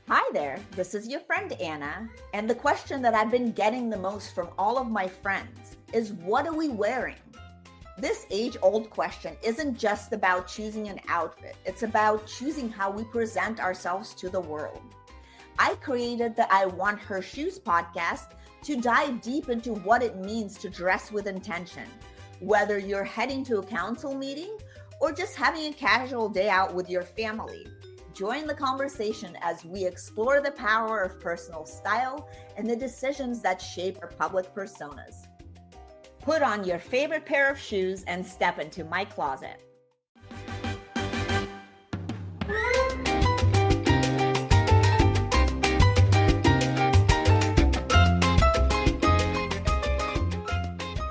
Hi there, this is your friend Anna, and the question that I've been getting the most from all of my friends is what are we wearing? This age-old question isn't just about choosing an outfit, it's about choosing how we present ourselves to the world. I created the I Want Her Shoes podcast to dive deep into what it means to dress with intention, whether you're heading to a council meeting or just having a casual day out with your family. Join the conversation as we explore the power of personal style and the decisions that shape our public personas. Put on your favorite pair of shoes and step into my closet.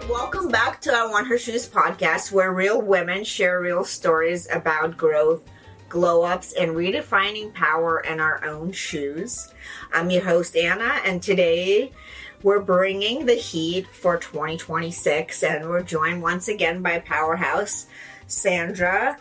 Welcome back to I Want Her Shoes podcast, where real women share real stories about growth, glow-ups, and redefining power in our own shoes. I'm your host, Anna, and today we're bringing the heat for 2026, and we're joined once again by powerhouse Sandra.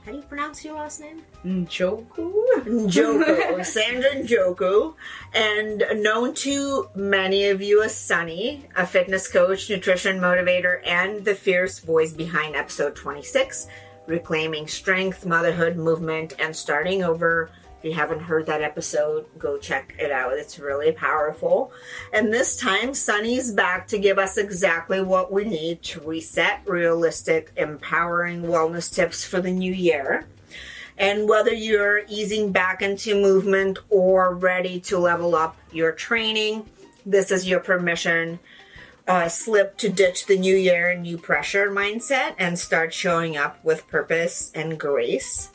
How do you pronounce your last name? Njoku. Sandra Njoku, and known to many of you as Sunny, a fitness coach, nutrition motivator, and the fierce voice behind episode 26, Reclaiming Strength, Motherhood, Movement, and Starting Over. If you haven't heard that episode, go check it out. It's really powerful. And this time, Sunny's back to give us exactly what we need to reset realistic, empowering wellness tips for the new year. And whether you're easing back into movement or ready to level up your training, this is your permission slip to ditch the new year, new pressure mindset and start showing up with purpose and grace.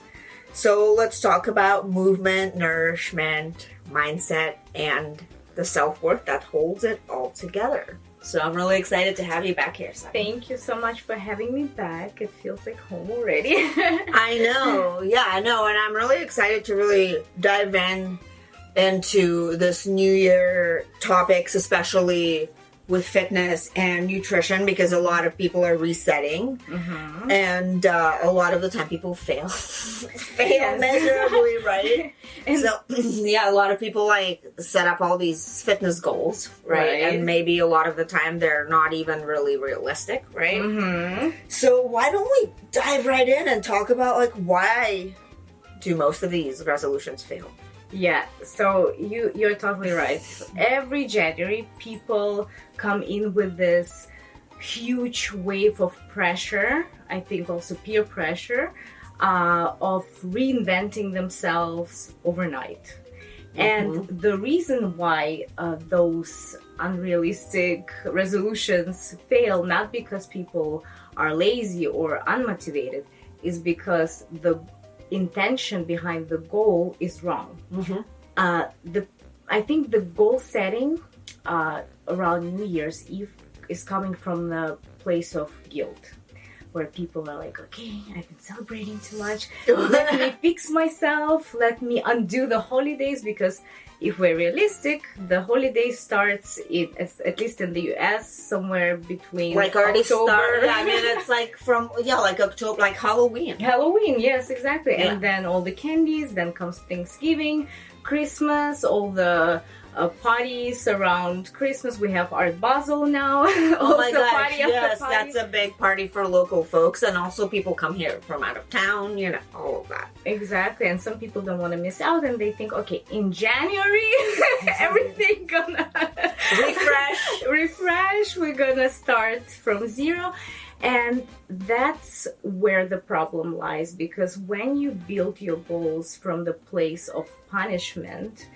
So let's talk about movement, nourishment, mindset, and the self-worth that holds it all together. So I'm really excited to have you back here, Sandra. Thank you so much for having me back. It feels like home already. I know. Yeah, I know. And I'm really excited to really dive into this new year topics, especially with fitness and nutrition, because a lot of people are resetting, and a lot of the time people fail miserably, right? So yeah, a lot of people like set up all these fitness goals, right? And maybe a lot of the time they're not even really realistic, right? So why don't we dive right in and talk about like why do most of these resolutions fail? Yeah, so you're totally right. Every January, people come in with this huge wave of pressure, I think also peer pressure, of reinventing themselves overnight. And the reason why those unrealistic resolutions fail, not because people are lazy or unmotivated, is because the intention behind the goal is wrong. I think the goal setting around New Year's Eve is coming from the place of guilt, where people are like, okay, I've been celebrating too much, let me fix myself, let me undo the holidays, because if we're realistic, the holiday starts at least in the US somewhere between like already October. started. I mean, it's like from like October, like Halloween. Halloween, yes, exactly. Yeah. And then all the candies, then comes Thanksgiving, Christmas, all the parties around Christmas. We have Art Basel now. Oh my gosh, yes, that's a big party for local folks, and also people come here from out of town, you know, all of that. Exactly, and some people don't want to miss out, and they think, okay, in January, everything gonna refresh, we're gonna start from zero. And that's where the problem lies, because when you build your goals from the place of punishment,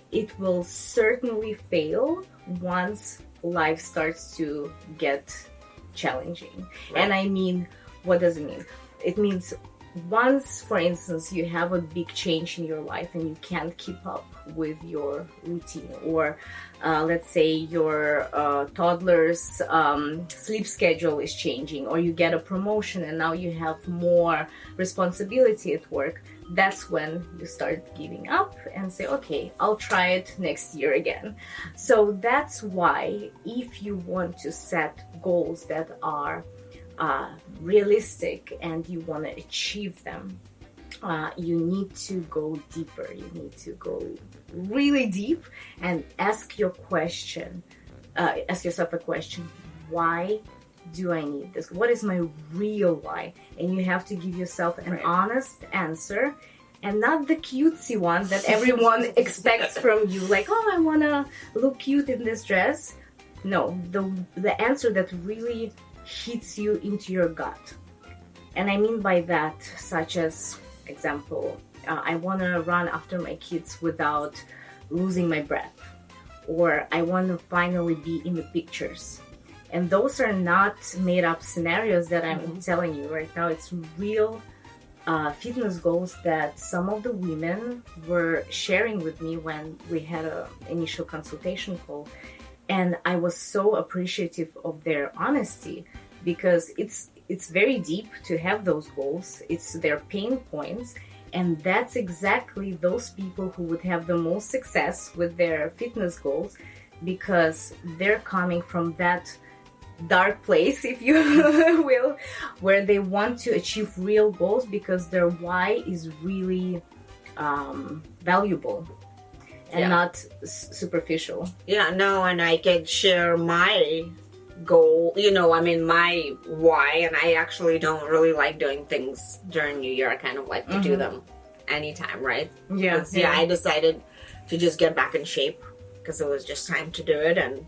it will certainly fail once life starts to get challenging. Right. And I mean, what does it mean? It means once, for instance, you have a big change in your life and you can't keep up with your routine, or let's say your toddler's sleep schedule is changing, or you get a promotion and now you have more responsibility at work, that's when you start giving up and say, okay, I'll try it next year again. So that's why if you want to set goals that are realistic and you want to achieve them, you need to go deeper. You need to go really deep and ask yourself a question. Why do I need this? What is my real why? And you have to give yourself an honest answer, and not the cutesy one that everyone expects from you. Like, oh, I want to look cute in this dress. No, the answer that really hits you into your gut. And I mean by that, such as, example, I want to run after my kids without losing my breath, or I want to finally be in the pictures. And those are not made up scenarios that I'm telling you right now. It's real fitness goals that some of the women were sharing with me when we had an initial consultation call. And I was so appreciative of their honesty, because it's very deep to have those goals. It's their pain points. And that's exactly those people who would have the most success with their fitness goals, because they're coming from that dark place, if you will, where they want to achieve real goals because their why is really valuable and not superficial. Yeah, no, and I could share my goal, my why, and I actually don't really like doing things during New Year. I kind of like to do them anytime, right? Yeah. I decided to just get back in shape because it was just time to do it, and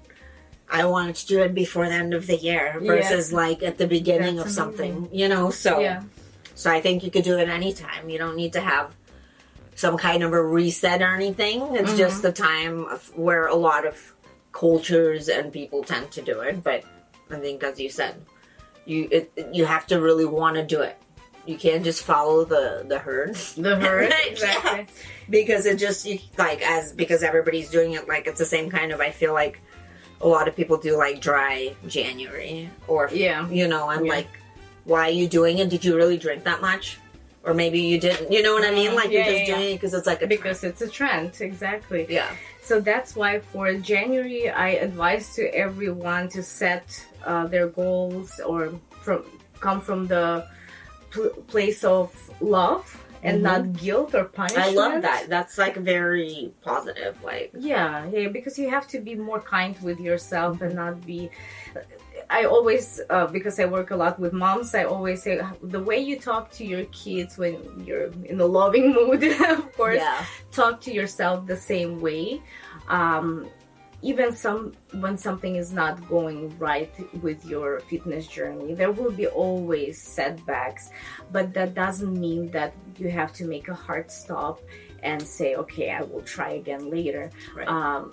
I wanted to do it before the end of the year versus like at the beginning of something, so I think you could do it anytime. You don't need to have some kind of a reset or anything. It's just the time where a lot of cultures and people tend to do it. But I think, as you said, you have to really want to do it. You can't just follow the herd. The herd, exactly. Because it just because everybody's doing it, like it's the same kind of, I feel like a lot of people do like dry January or like, why are you doing it? Did you really drink that much? Or maybe you didn't, you know what I mean? Like you're just doing it because it's like because it's a trend, exactly. Yeah. So that's why for January, I advise to everyone to set their goals or come from the place of love and not guilt or punishment. I love that. That's like very positive. Like because you have to be more kind with yourself and not be. I always, because I work a lot with moms, I always say the way you talk to your kids when you're in a loving mood, of course, talk to yourself the same way. Even when something is not going right with your fitness journey, there will be always setbacks, but that doesn't mean that you have to make a hard stop and say, okay, I will try again later. Right.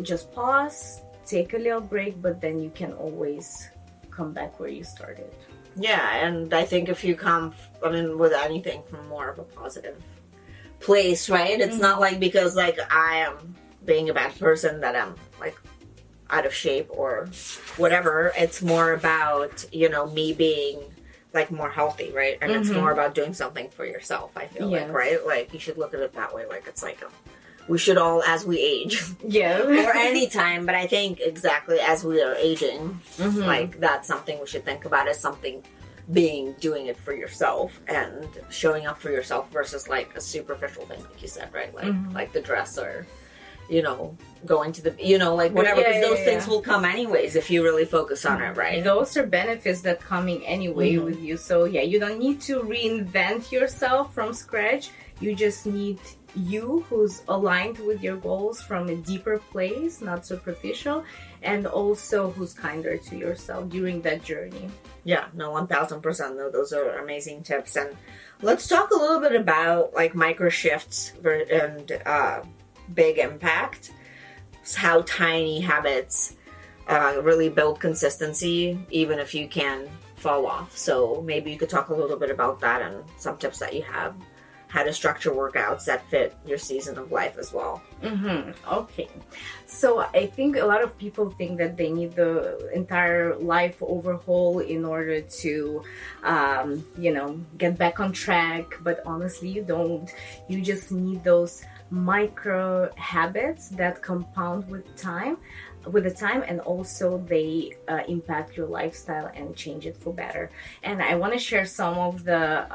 Just pause, take a little break, but then you can always come back where you started. Yeah, and I think if you come, with anything from more of a positive place, right? It's not like because like I am being a bad person that I'm like out of shape or whatever. It's more about, me being like more healthy, right? And it's more about doing something for yourself, I feel like, right? Like you should look at it that way. Like it's like we should all, as we age, or any time, but I think exactly as we are aging, like that's something we should think about as something doing it for yourself and showing up for yourself versus like a superficial thing, like you said, right? Like like the dress or going to the, like whatever, because those things will come anyways if you really focus on it, right? Those are benefits that coming anyway with you. So you don't need to reinvent yourself from scratch. You just need you who's aligned with your goals from a deeper place, not superficial, and also who's kinder to yourself during that journey. Yeah, no, 1000%. No, those are amazing tips. And let's talk a little bit about like micro shifts and big impact. How tiny habits really build consistency, even if you can fall off. So maybe you could talk a little bit about that and some tips that you have, how to structure workouts that fit your season of life as well. Okay. So I think a lot of people think that they need the entire life overhaul in order to, get back on track. But honestly, you don't. You just need those micro habits that compound with time. with the time, and also they impact your lifestyle and change it for better. And I want to share some of the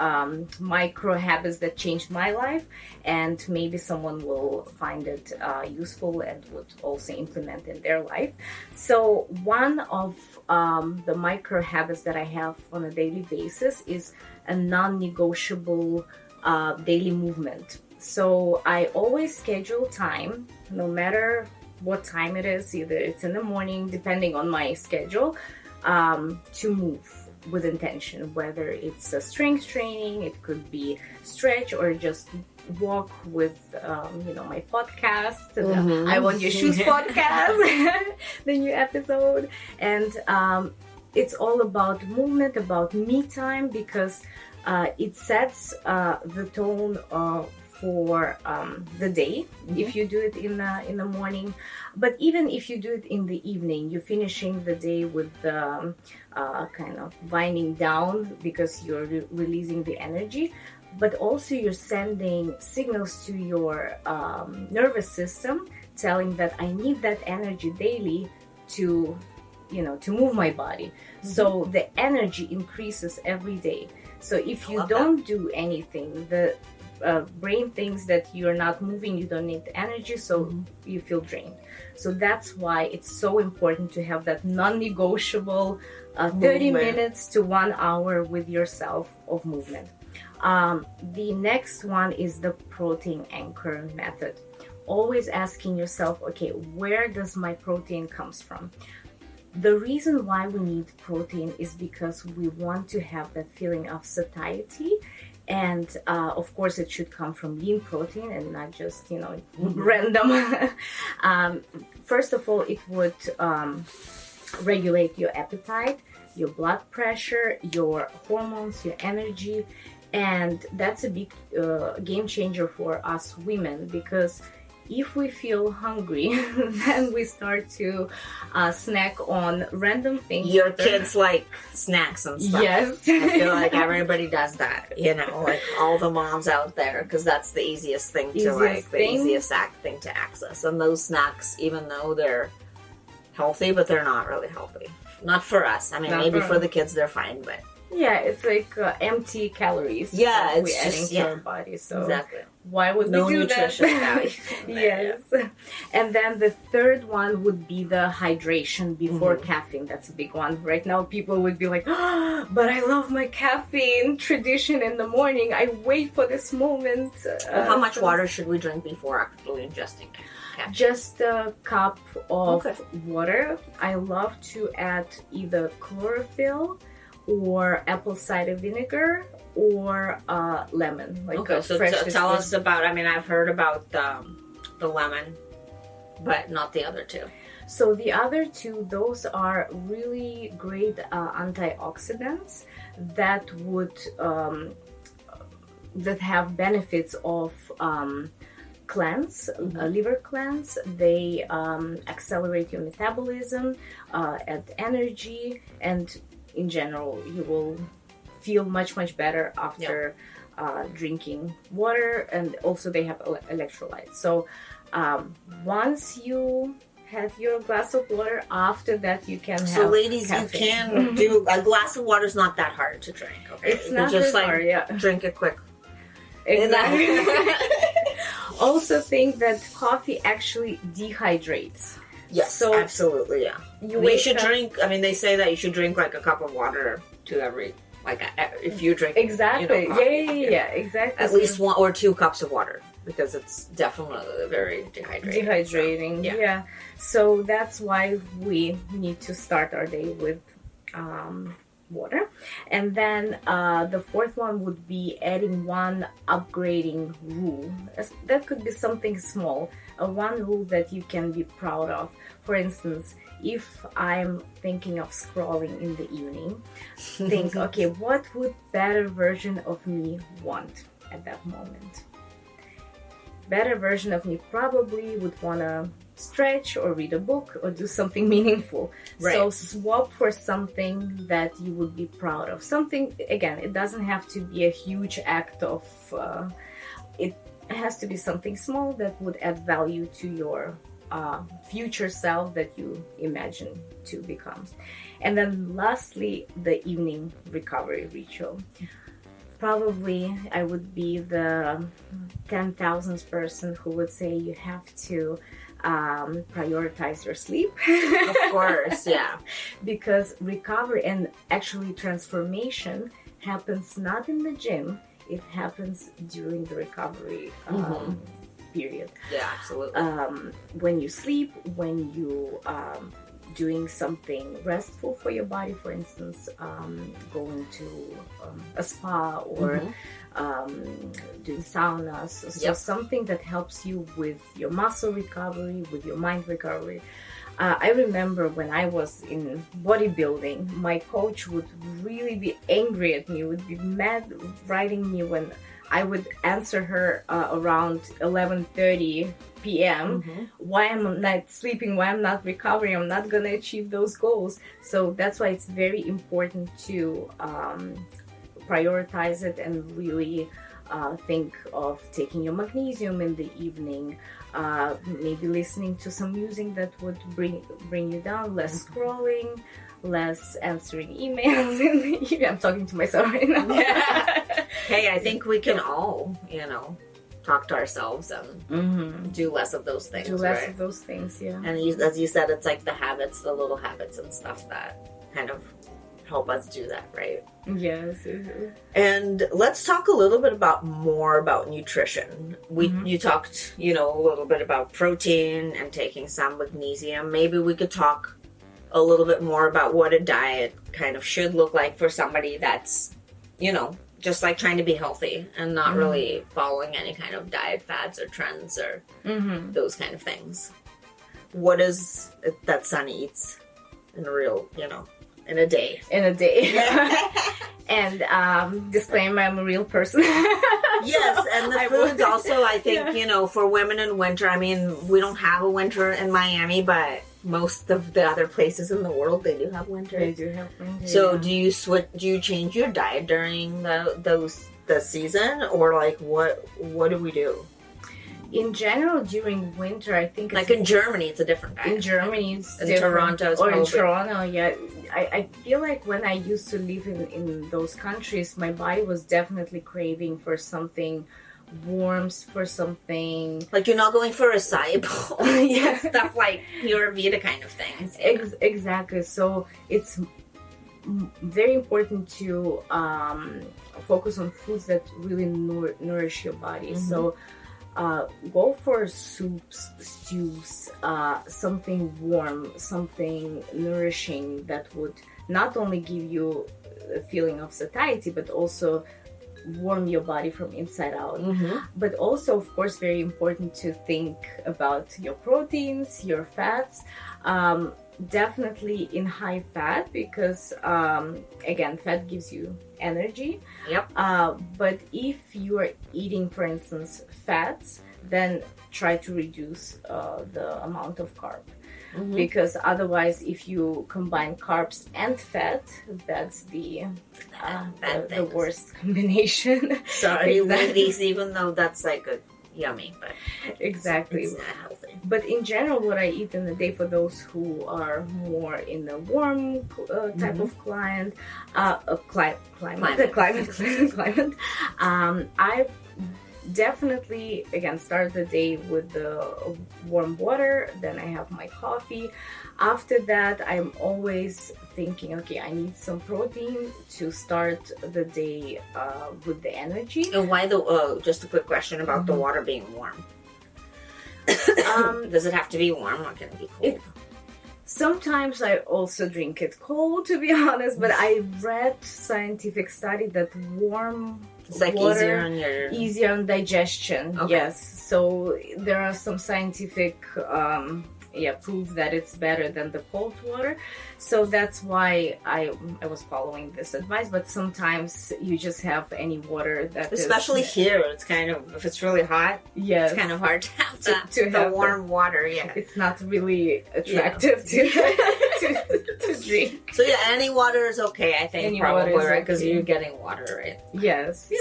micro habits that changed my life, and maybe someone will find it useful and would also implement in their life. So one of the micro habits that I have on a daily basis is a non-negotiable daily movement. So I always schedule time, no matter what time it is, either it's in the morning, depending on my schedule, to move with intention, whether it's a strength training, it could be stretch, or just walk with my podcast, I Want Your Shoes podcast, the new episode. And it's all about movement, about me time, because it sets the tone for the day, if you do it in the morning. But even if you do it in the evening, you're finishing the day with the kind of winding down, because you're releasing the energy, but also you're sending signals to your nervous system, telling that I need that energy daily to move my body. So the energy increases every day. So if you don't do anything, the brain thinks that you're not moving, you don't need the energy, so you feel drained. So that's why it's so important to have that non-negotiable 30 minutes to 1 hour with yourself of movement. The next one is the protein anchor method. Always asking yourself, okay, where does my protein comes from? The reason why we need protein is because we want to have that feeling of satiety. And of course, it should come from lean protein and not just, random. First of all, it would regulate your appetite, your blood pressure, your hormones, your energy. And that's a big game changer for us women, because if we feel hungry, then we start to snack on random things. Your kids like snacks and stuff. Yes. I feel like everybody does that, like all the moms out there, because that's the easiest thing to easiest thing to access. And those snacks, even though they're healthy, but they're not really healthy. Not for us. I mean, maybe for the kids they're fine, but yeah, it's like empty calories. Yeah, it's we're adding to our body. So exactly. Why would no we do nutrition that? Yes. And then the third one would be the hydration before caffeine. That's a big one. Right now, people would be like, oh, but I love my caffeine tradition in the morning. I wait for this moment. How much water should we drink before actually ingesting caffeine? Just a cup of water. I love to add either chlorophyll or apple cider vinegar or lemon. So tell us about, I've heard about the lemon, but not the other two. So the other two, those are really great antioxidants that would that have benefits of cleanse, liver cleanse. They accelerate your metabolism, add energy, and in general, you will feel much better after drinking water. And also they have electrolytes. So once you have your glass of water, after that you can have So ladies, caffeine. you can do a glass of water is not that hard to drink, okay? It's not just hard, drink it quick. Exactly. Also think that coffee actually dehydrates. Yes, so absolutely, yeah. You should drink, they say that you should drink like a cup of water to every, if you drink exactly, coffee, exactly. At least 1 or 2 cups of water, because it's definitely very dehydrating. So, yeah. So that's why we need to start our day with water. And then the fourth one would be adding one upgrading rule. That could be something small, one rule that you can be proud of. For instance, if I'm thinking of scrolling in the evening, think, okay, what would better version of me want at that moment? Better version of me probably would want to stretch or read a book or do something meaningful. Right. So swap for something that you would be proud of. Something, again, it doesn't have to be a huge act of, it has to be something small that would add value to your future self that you imagine to become. And then lastly, the evening recovery ritual. Probably I would be the 10,000th person who would say you have to prioritize your sleep. Of course, yeah. Because recovery and actually transformation happens not in the gym, it happens during the recovery period. Yeah, absolutely. When you sleep, when you doing something restful for your body, for instance, going to a spa or doing saunas, so something that helps you with your muscle recovery, with your mind recovery. I remember when I was in bodybuilding, my coach would really be angry at me, would be mad writing me when I would answer her around 11:30 p.m. Why I'm not sleeping, why I'm not recovering, I'm not gonna achieve those goals. So that's why it's very important to prioritize it and really think of taking your magnesium in the evening, maybe listening to some music that would bring you down, less scrolling, less answering emails. I'm talking to myself right now. Hey, I think we can all, talk to ourselves and do less of those things. Do less of those things, yeah. And as you said, it's like the habits, the little habits and stuff that kind of help us do that, right? Yes. And let's talk a little bit more about nutrition. You talked, a little bit about protein and taking some magnesium. Maybe we could talk a little bit more about what a diet kind of should look like for somebody that's, just like trying to be healthy and not really following any kind of diet fads or trends or those kind of things. What is it that Sunny eats in a real, in a day? In a day. And disclaimer, I'm a real person. Yes, and the foods also, I think, for women in winter, I mean, we don't have a winter in Miami, but most of the other places in the world, they do have winter. They do have winter. So do you change your diet during the season, or like what do we do? In general, during winter, I think like in Germany, it's a different diet. In Germany, it's in different. Toronto, or in Toronto, yeah. I feel like when I used to live in those countries, my body was definitely craving for something warm, for something like you're not going for acai bowl. Stuff like pure Vita kind of things. Exactly. So it's very important to focus on foods that really nourish your body. So go for soups, stews, something warm, something nourishing that would not only give you a feeling of satiety, but also warm your body from inside out. But also, of course, very important to think about your proteins, your fats. Definitely in high fat, because again, fat gives you energy. But if you are eating, for instance, fats, then try to reduce the amount of carb. Because otherwise, if you combine carbs and fat, that's the worst combination. Sorry, ladies, even though that's like yummy, but exactly, it's not healthy. But in general, what I eat in a day, for those who are more in a warm type of climate, I definitely, again, start the day with the warm water, then I have my coffee. After that, I'm always thinking, okay, I need some protein to start the day with the energy. And why just a quick question about the water being warm. Does it have to be warm? Not going to be cold. Sometimes I also drink it cold, to be honest, but I read scientific study that warm it's like water easier on digestion. Okay. Yes, so there are some scientific proof that it's better than the cold water. So that's why I was following this advice. But sometimes you just have any water that especially here, it's kind of, if it's really hot, yes, it's kind of hard to have to have warm water. Yeah, it's not really attractive to drink. So yeah, any water is okay, I think, probably, right? Because you're getting water, right? Yes.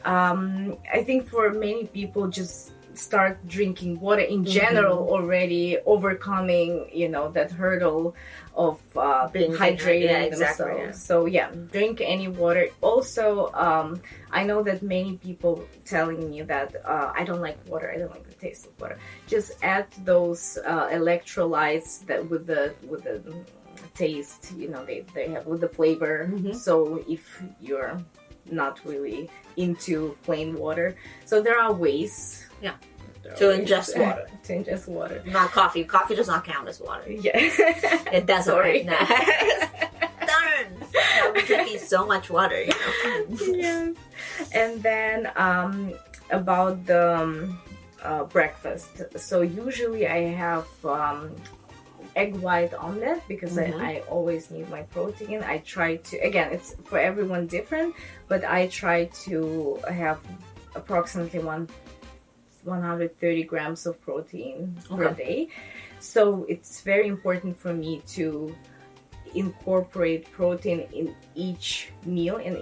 I think for many people, just start drinking water in general, already overcoming, that hurdle of Being hydrating exactly, themselves. So drink any water. Also, I know that many people telling me that I don't like water, I don't like the taste of water. Just add those electrolytes that with the taste, they have with the flavor. So if you're not really into plain water, so there are ways to ingest water. To ingest water. Not coffee. Coffee does not count as water. Yeah. It doesn't. Sorry. No. Darn. We're drinking so much water, Yes. And then about the breakfast. So usually I have egg white omelet because I always need my protein. I try to, again, it's for everyone different, but I try to have approximately 130 grams of protein per day. So it's very important for me to incorporate protein in each meal and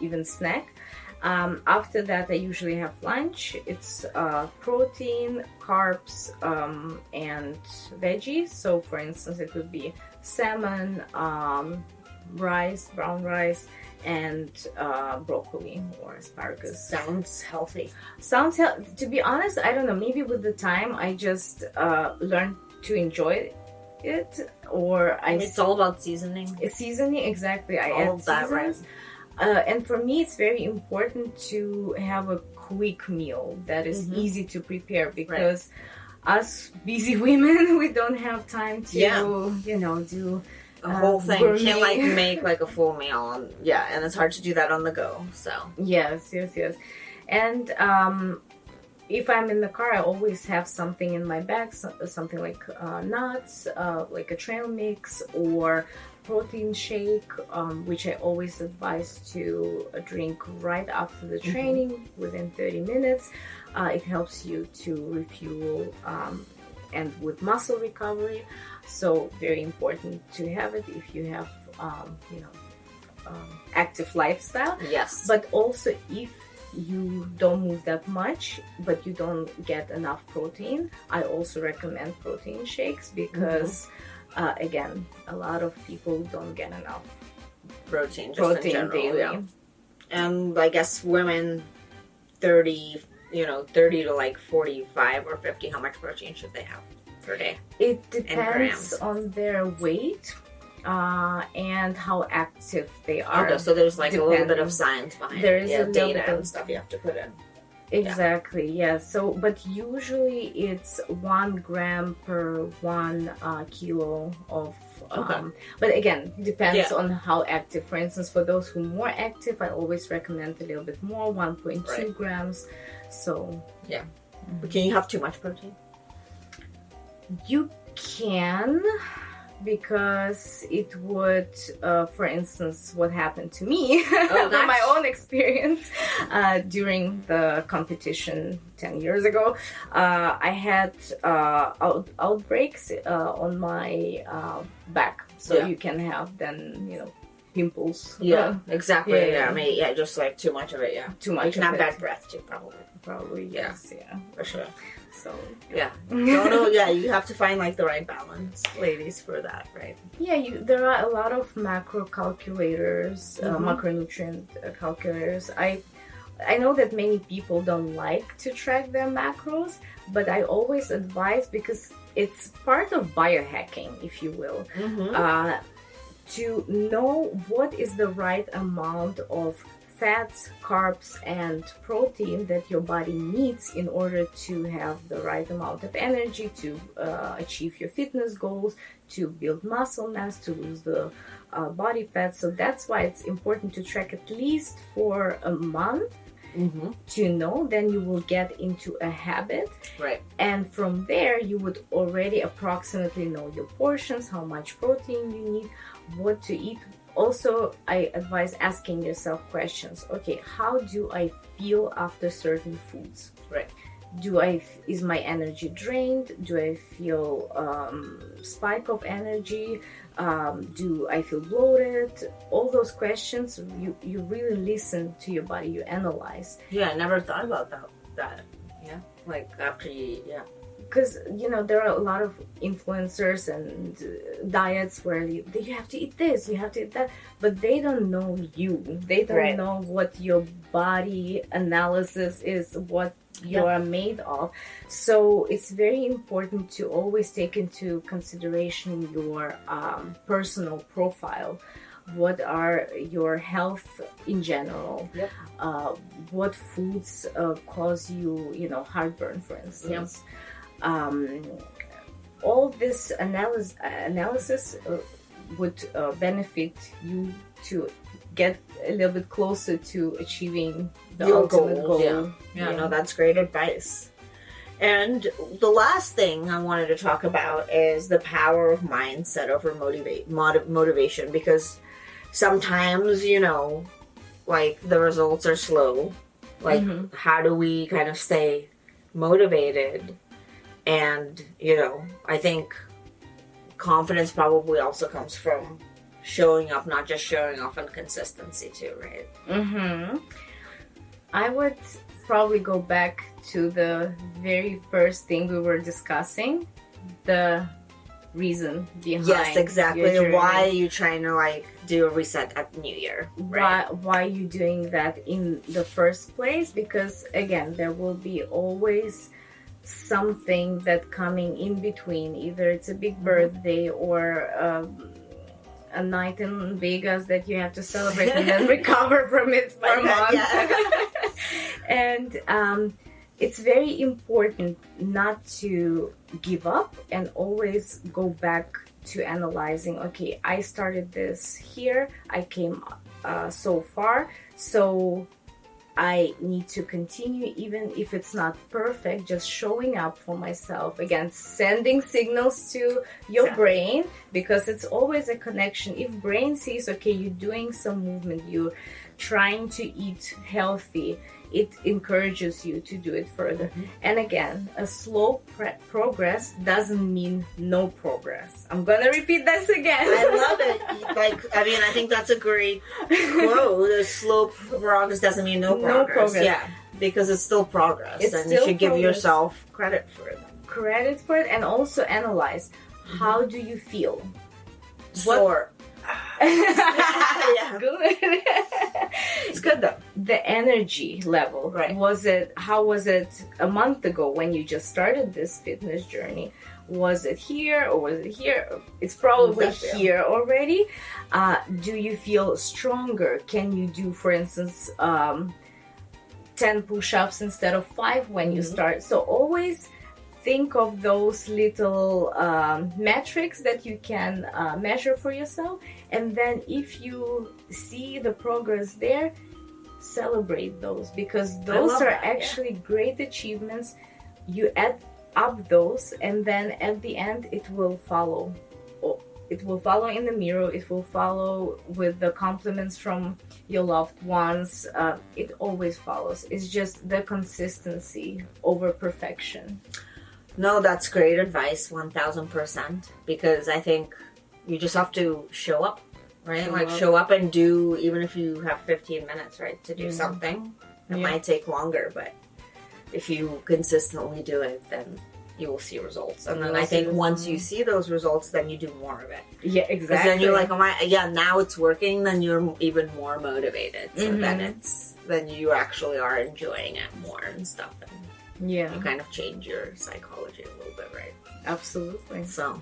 even snack. After that, I usually have lunch. It's protein, carbs, and veggies. So for instance, it would be salmon, rice, brown rice, and broccoli or asparagus. Sounds healthy. To be honest, I don't know. Maybe with the time, I just learned to enjoy it, or it's all about seasoning. Seasoning, exactly. I all add of that, seasons. right? And for me, it's very important to have a quick meal that is easy to prepare, because us busy women, we don't have time to, do a whole thing. gourmet. Can't make a full meal. And it's hard to do that on the go. So Yes. And if I'm in the car, I always have something in my bag, something like nuts, like a trail mix or protein shake, which I always advise to drink right after the training within 30 minutes. It helps you to refuel and with muscle recovery. So very important to have it if you have, active lifestyle. yes, But also if you don't move that much, but you don't get enough protein, I also recommend protein shakes because, again, a lot of people don't get enough protein in general, daily. yeah. And I guess women 30 to like 45 or 50, how much protein should they have per day? It grams. depends on their weight and how active they are. Okay, so there's like a little bit Depending. of science behind There it. is a little Data bit and of- stuff you have to put in. Exactly, yeah. So, but usually it's 1 gram per 1 kilo of. But again, depends on how active. For instance, for those who are more active, I always recommend a little bit more, 1.2 grams. So, But can you have too much protein? you can, because it would, for instance, what happened to me from my own experience during the competition 10 years ago. I had outbreaks on my back, so you can have then pimples. Exactly. Just like too much of it. Too much. You can of have it. bad breath too, probably. Probably yes. Yeah. For sure. So You have to find like the right balance, ladies, for that, right? yeah, there are a lot of macro calculators, macronutrient calculators. I know that many people don't like to track their macros, but I always advise, because it's part of biohacking, if you will, to know what is the right amount of fats, carbs, and protein that your body needs in order to have the right amount of energy to achieve your fitness goals, to build muscle mass, to lose the body fat. So that's why it's important to track at least for a month to know. Then you will get into a habit. Right. And from there, you would already approximately know your portions, how much protein you need, what to eat. Also, I advise asking yourself questions. Okay, how do I feel after certain foods? Right. Is my energy drained? Do I feel spike of energy? Do I feel bloated? All those questions, you really listen to your body, you analyze. Yeah, I never thought about that. Yeah. Like after you, because there are a lot of influencers and diets where you have to eat this, you have to eat that, but they don't know you. They don't know what your body analysis is, what you are made of. So it's very important to always take into consideration your personal profile. What are your health in general? What foods cause you heartburn, for instance? All this analysis would benefit you to get a little bit closer to achieving your goal. No, that's great advice. And the last thing I wanted to talk about is the power of mindset over motivation, because sometimes, like the results are slow. Like, how do we kind of stay motivated? And, I think confidence probably also comes from showing up, not just showing up, and consistency too, right? I would probably go back to the very first thing we were discussing, the reason behind. Yes, exactly. Why are you trying to do a reset at New Year? Right? Why are you doing that in the first place? Because again, there will be always something that coming in between. Either it's a big birthday or a night in Vegas that you have to celebrate and then recover from it for a month. And it's very important not to give up and always go back to analyzing, okay, I started this here, I came so far, so I need to continue, even if it's not perfect, just showing up for myself. Again, sending signals to your brain, because it's always a connection. If brain sees, okay, you're doing some movement, you're trying to eat healthy, it encourages you to do it further. And again, a slow progress doesn't mean no progress. I'm gonna repeat this again. I love it. I think that's a great quote. The slow progress doesn't mean no progress. Yeah, because it's still progress. And you should give yourself credit for it. Credit for it, and also analyze. How do you feel? Sore. Good. It's good though. The energy level, how was it a month ago when you just started this fitness journey? Was it here or was it here? It's probably here already. Do you feel stronger? Can you do, for instance, 10 push-ups instead of 5 when you start? So always think of those little metrics that you can measure for yourself, and then if you see the progress there, celebrate those, because those are actually great achievements. You add up those, and then at the end it will follow. It will follow in the mirror, it will follow with the compliments from your loved ones. It always follows. It's just the consistency over perfection. No, that's great advice, 1000%, because I think you just have to show up, right? Show up and do, even if you have 15 minutes, right, to do something. It might take longer, but if you consistently do it, then you will see results. And then I think once you see those results, then you do more of it. Yeah, exactly. Because then you're like, now it's working, then you're even more motivated. So then you actually are enjoying it more and stuff. You kind of change your psychology a little bit, right? Absolutely. So,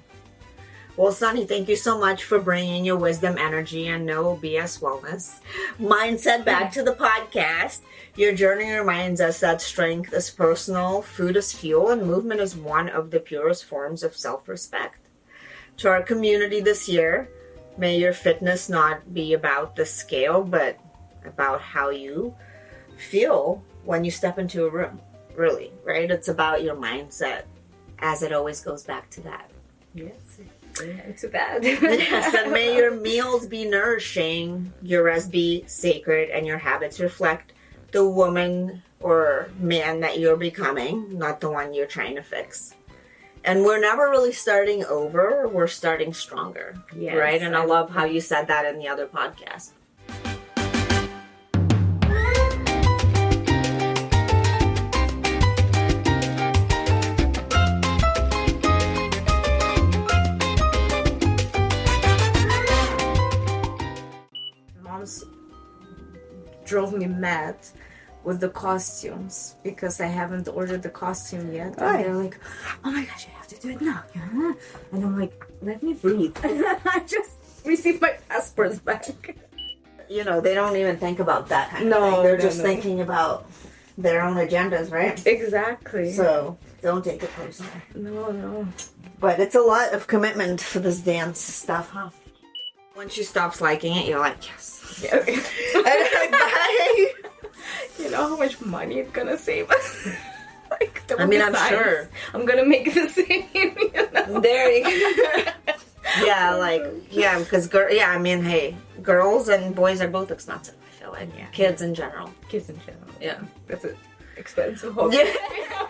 well, Sunny, thank you so much for bringing your wisdom, energy, and no BS wellness mindset back to the podcast. Your journey reminds us that strength is personal, food is fuel, and movement is one of the purest forms of self-respect. To our community this year, may your fitness not be about the scale, but about how you feel when you step into a room. Really, right? It's about your mindset, as it always goes back to that. Yes, to that. Yes, and may your meals be nourishing, your rest be sacred, and your habits reflect the woman or man that you're becoming, not the one you're trying to fix. And we're never really starting over, we're starting stronger, right? And I love how you said that in the other podcast. drove me mad was the costumes, because I haven't ordered the costume yet. Right. And they're like, oh my gosh, you have to do it now. And I'm like, let me breathe. I just received my passports back. You know, they don't even think about that kind of No, thing. They're no, just no. thinking about their own agendas, right? Exactly. So don't take it personally. No. But it's a lot of commitment for this dance stuff, huh? Once you stop liking it, you're like, yes. Yeah. Bye. You know how much money it's gonna save us? Like, I mean, I'm besides, sure. I'm gonna make the same, you know? There you go. Yeah, because I mean, hey, girls and boys are both expensive, I feel like. Yeah. Kids in general. Kids in general. Yeah. That's an expensive hobby. Yeah.